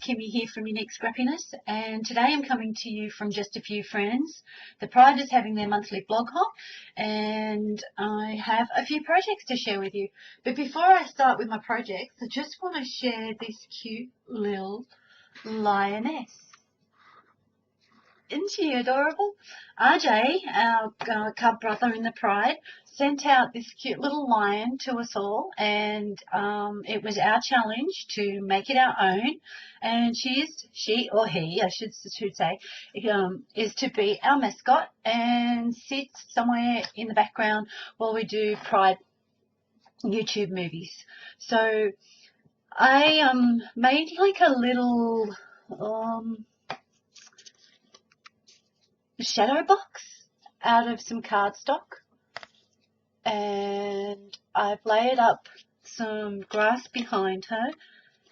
Kimmy here from Unique Scrappiness, and today I'm coming to you from Just a Few Friends. The Pride is having their monthly blog hop, and I have a few projects to share with you. But before I start with my projects, I just want to share this cute little lioness. Isn't she adorable? RJ, our cub brother in the Pride, sent out this cute little lion to us all, and it was our challenge to make it our own. And she or he, I should say, is to be our mascot and sit somewhere in the background while we do Pride YouTube movies. So I made like a little shadow box out of some cardstock, and I've layered up some grass behind her,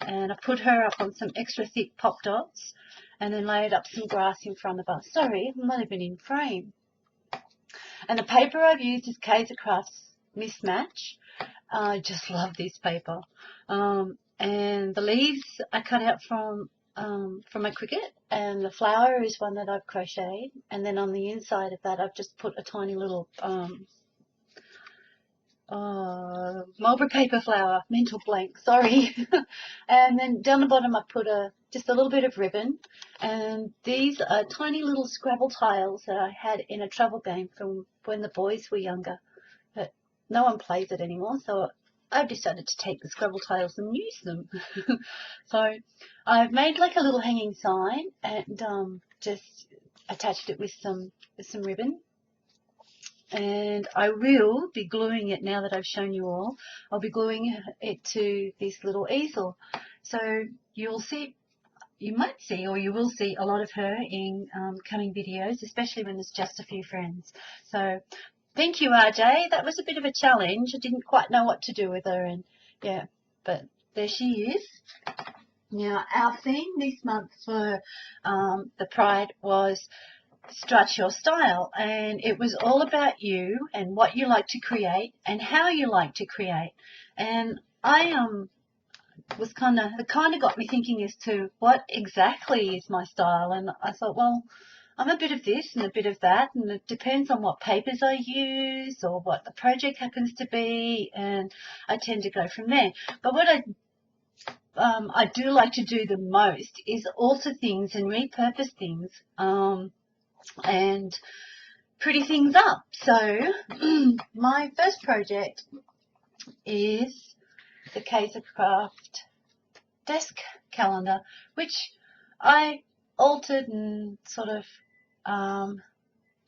and I put her up on some extra thick pop dots, and then layered up some grass in front of us. Sorry, I'm not even in frame. And the paper I've used is Kaiser Craft's Mismatch. I just love this paper. And the leaves I cut out from my Cricut, and the flower is one that I've crocheted, and then on the inside of that I've just put a tiny little mulberry paper flower, mental blank, sorry. And then down the bottom I put just a little bit of ribbon, and these are tiny little Scrabble tiles that I had in a travel game from when the boys were younger, but no one plays it anymore, so I've decided to take the Scrabble tiles and use them. So I've made like a little hanging sign, and just attached it with some ribbon. And I will be gluing it, now that I've shown you all, I'll be gluing it to this little easel. So you might see, or you will see a lot of her in coming videos, especially when there's just a few friends. So thank you, RJ. That was a bit of a challenge. I didn't quite know what to do with her, and yeah, but there she is. Now, our theme this month for the Pride was Strut Your Style, and it was all about you and what you like to create and how you like to create. And I was kind of got me thinking as to what exactly is my style, and I thought, well, I'm a bit of this and a bit of that, and it depends on what papers I use or what the project happens to be, and I tend to go from there. But what I do like to do the most is alter things and repurpose things and pretty things up. So my first project is the Kaiser Craft desk calendar, which I altered and sort of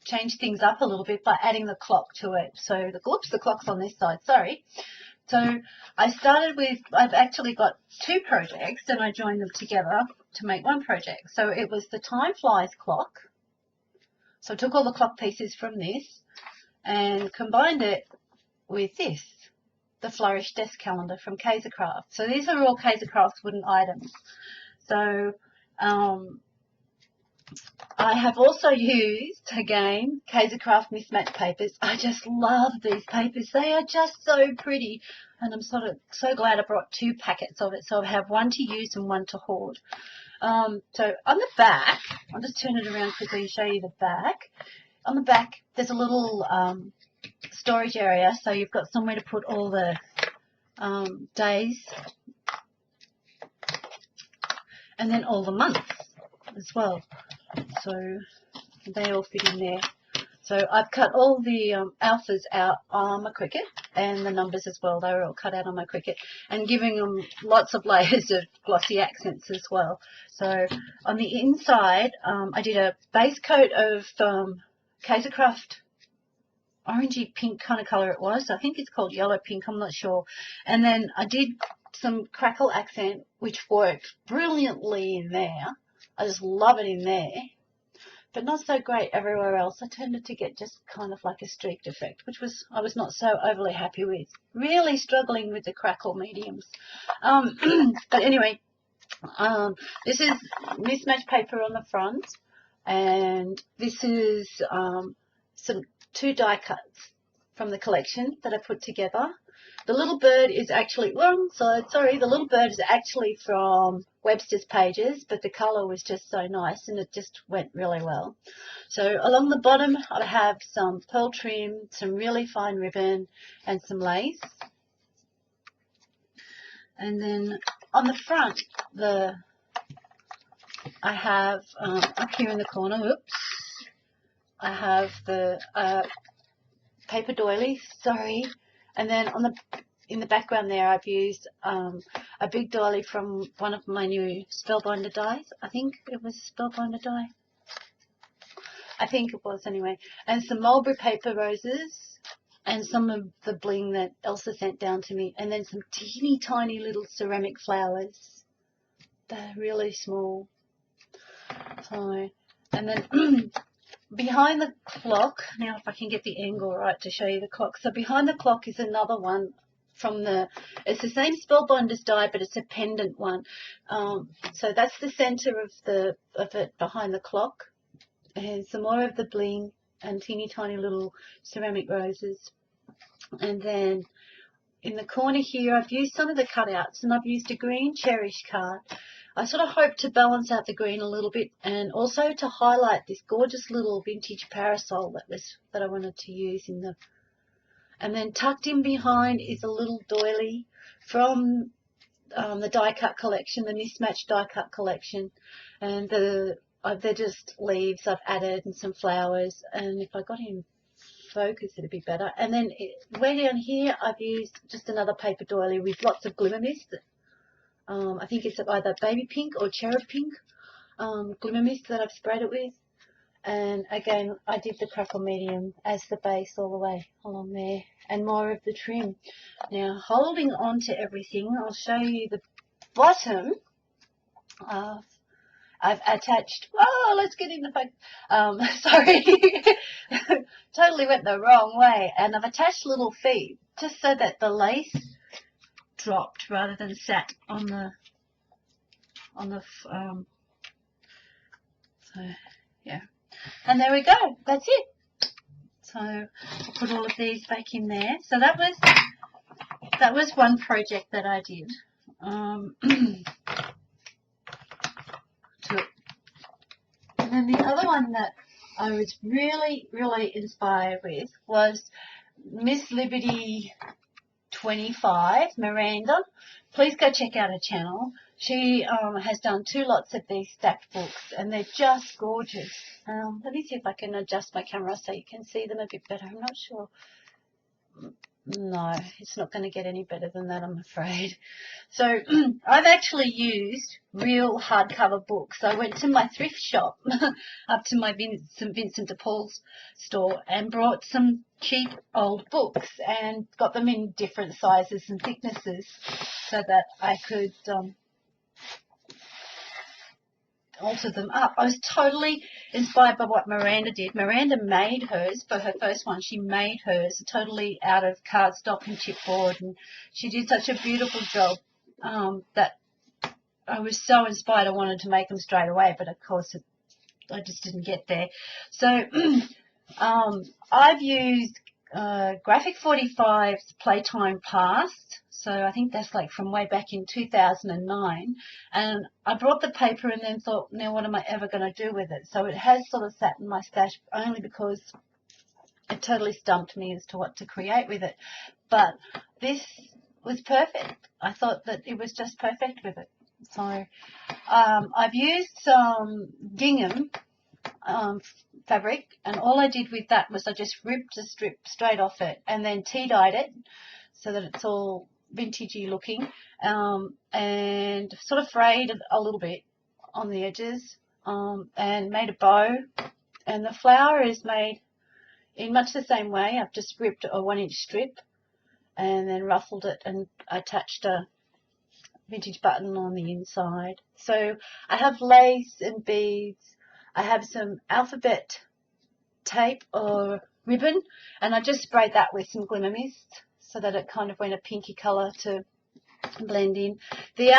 changed things up a little bit by adding the clock to it. So the clock's on this side, sorry. So I started with, I've actually got two projects, and I joined them together to make one project. So it was the Time Flies clock. So I took all the clock pieces from this and combined it with this, the Flourish desk calendar from Kaiser Craft. So these are all Kaiser Craft's wooden items. So I have also used, again, Kaiser Craft Mismatch papers. I just love these papers. They are just so pretty, and I'm sort of so glad I brought two packets of it, so I have one to use and one to hoard. So on the back, I'll just turn it around quickly and show you the back. On the back, there's a little storage area, so you've got somewhere to put all the days and then all the months as well. So they all fit in there. So I've cut all the alphas out on my Cricut, and the numbers as well. They were all cut out on my Cricut, and giving them lots of layers of glossy accents as well. So on the inside, I did a base coat of Kaiser Craft orangey pink kind of colour it was. I think it's called yellow pink, I'm not sure. And then I did some crackle accent, which worked brilliantly in there. I just love it in there, but not so great everywhere else. I tended to get just kind of like a streaked effect, which I was not so overly happy with. Really struggling with the crackle mediums. But anyway, this is mismatched paper on the front, and this is two die cuts from the collection that I put together. The little bird is actually, wrong side, sorry, the little bird is actually from Webster's Pages, but the colour was just so nice and it just went really well. So along the bottom I have some pearl trim, some really fine ribbon and some lace. And then on the front, I have up here in the corner, whoops, I have the paper doily, sorry, and then in the background there I've used a big doily from one of my new Spellbinder dies. I think it was Spellbinder die. I think it was anyway. And some mulberry paper roses and some of the bling that Elsa sent down to me, and then some teeny tiny little ceramic flowers. They're really small. So, and then behind the clock, now if I can get the angle right to show you the clock. So behind the clock is another one from it's the same Spellbinder's die, but it's a pendant one. So that's the center of it behind the clock. And some more of the bling and teeny tiny little ceramic roses. And then in the corner here, I've used some of the cutouts, and I've used a green cherish card. I sort of hope to balance out the green a little bit, and also to highlight this gorgeous little vintage parasol that I wanted to use in the. And then tucked in behind is a little doily from the die cut collection, the mismatched die cut collection, and they're just leaves I've added and some flowers, and if I got in focus it'd be better. And then way down here I've used just another paper doily with lots of glimmer mist. I think it's either baby pink or cherub pink glimmer mist that I've sprayed it with. And again, I did the crackle medium as the base all the way along there, and more of the trim. Now, holding on to everything, I'll show you the bottom. I've attached, let's get in the fact, sorry, totally went the wrong way. And I've attached little feet just so that the lace dropped rather than sat on the so yeah. And there we go, that's it. So I'll put all of these back in there. So that was one project that I did. And then the other one that I was really, really inspired with was Miss Liberty 25, Miranda. Please go check out her channel. She has done 2 lots of these stacked books, and they're just gorgeous. Let me see if I can adjust my camera so you can see them a bit better. I'm not sure. No, it's not going to get any better than that, I'm afraid. So I've actually used real hardcover books. I went to my thrift shop up to my St. Vincent de Paul's store and brought some cheap old books and got them in different sizes and thicknesses so that I could alter them up. I was totally inspired by what Miranda did. Miranda made hers for her first one. She made hers totally out of cardstock and chipboard, and she did such a beautiful job that I was so inspired. I wanted to make them straight away, but of course I just didn't get there. So I've used Graphic 45's Playtime Past. So I think that's like from way back in 2009. And I brought the paper and then thought, now what am I ever going to do with it? So it has sort of sat in my stash only because it totally stumped me as to what to create with it. But this was perfect. I thought that it was just perfect with it. So I've used some gingham fabric, and all I did with that was I just ripped a strip straight off it and then tea-dyed it so that it's all vintagey looking, and sort of frayed a little bit on the edges, and made a bow. And the flower is made in much the same way. I've just ripped a 1-inch strip and then ruffled it and attached a vintage button on the inside. So I have lace and beads. I have some alphabet tape or ribbon, and I just sprayed that with some glimmer mist so that it kind of went a pinky colour to blend in. The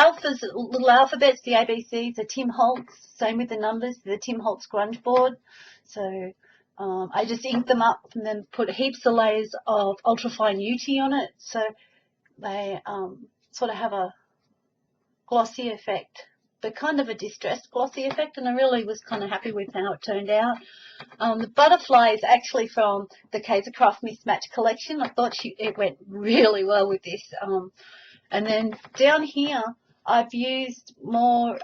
little alphabets, the ABCs, are Tim Holtz. Same with the numbers, the Tim Holtz grunge board. So I just inked them up and then put heaps of layers of ultrafine UT on it. So They sort of have a glossy effect, but kind of a distressed glossy effect, and I really was kind of happy with how it turned out. The butterfly is actually from the Kaisercraft Mismatch collection. I thought it went really well with this. And then down here, I've used more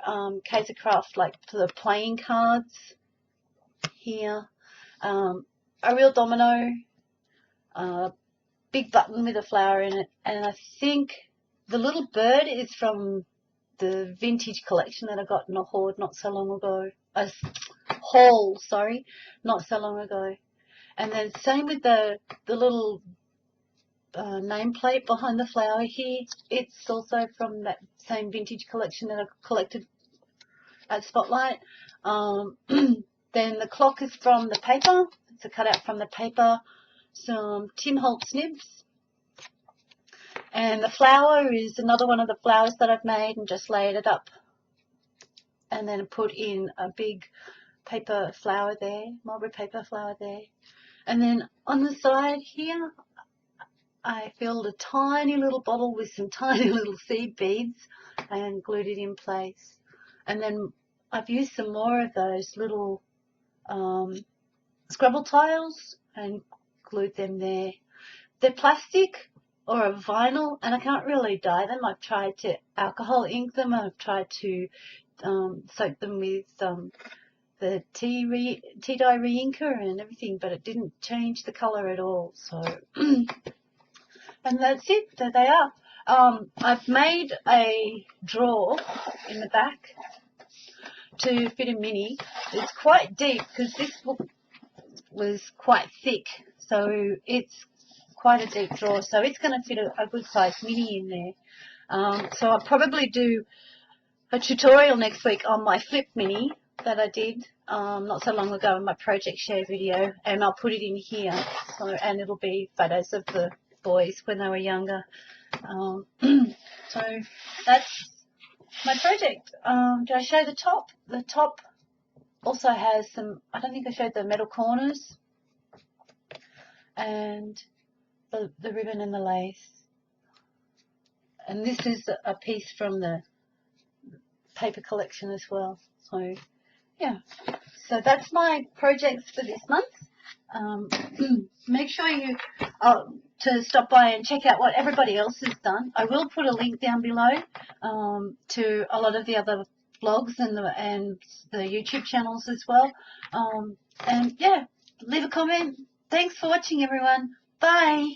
Kaisercraft, like for the playing cards here. A real domino, big button with a flower in it, and I think the little bird is from the vintage collection that I got in a haul not so long ago. Not so long ago. And then same with the little nameplate behind the flower here. It's also from that same vintage collection that I collected at Spotlight. Then the clock is from the paper. It's a cutout from the paper. Some Tim Holtz nibs. And the flower is another one of the flowers that I've made and just laid it up. And then put in a big paper flower there, mulberry paper flower there. And then on the side here, I filled a tiny little bottle with some tiny little seed beads and glued it in place. And then I've used some more of those little Scrabble tiles and glued them there. They're plastic or a vinyl, and I can't really dye them. I've tried to alcohol ink them. I've tried to soak them with the tea dye re-inker and everything, but it didn't change the colour at all. So, and that's it. There they are. I've made a drawer in the back to fit a mini. It's quite deep because this book was quite thick, so it's quite a deep drawer. So it's going to fit a good size mini in there. So I'll probably do a tutorial next week on my flip mini that I did not so long ago in my project share video, and I'll put it in here. So, and it'll be photos of the boys when they were younger. So that's my project. Did I show the top? The top also has some, I don't think I showed the metal corners and the ribbon and the lace. And this is a piece from the paper collection as well. So yeah, so that's my projects for this month. Make sure you to stop by and check out what everybody else has done. I will put a link down below to a lot of the other blogs and the YouTube channels as well. And yeah, leave a comment. Thanks for watching, everyone. Bye.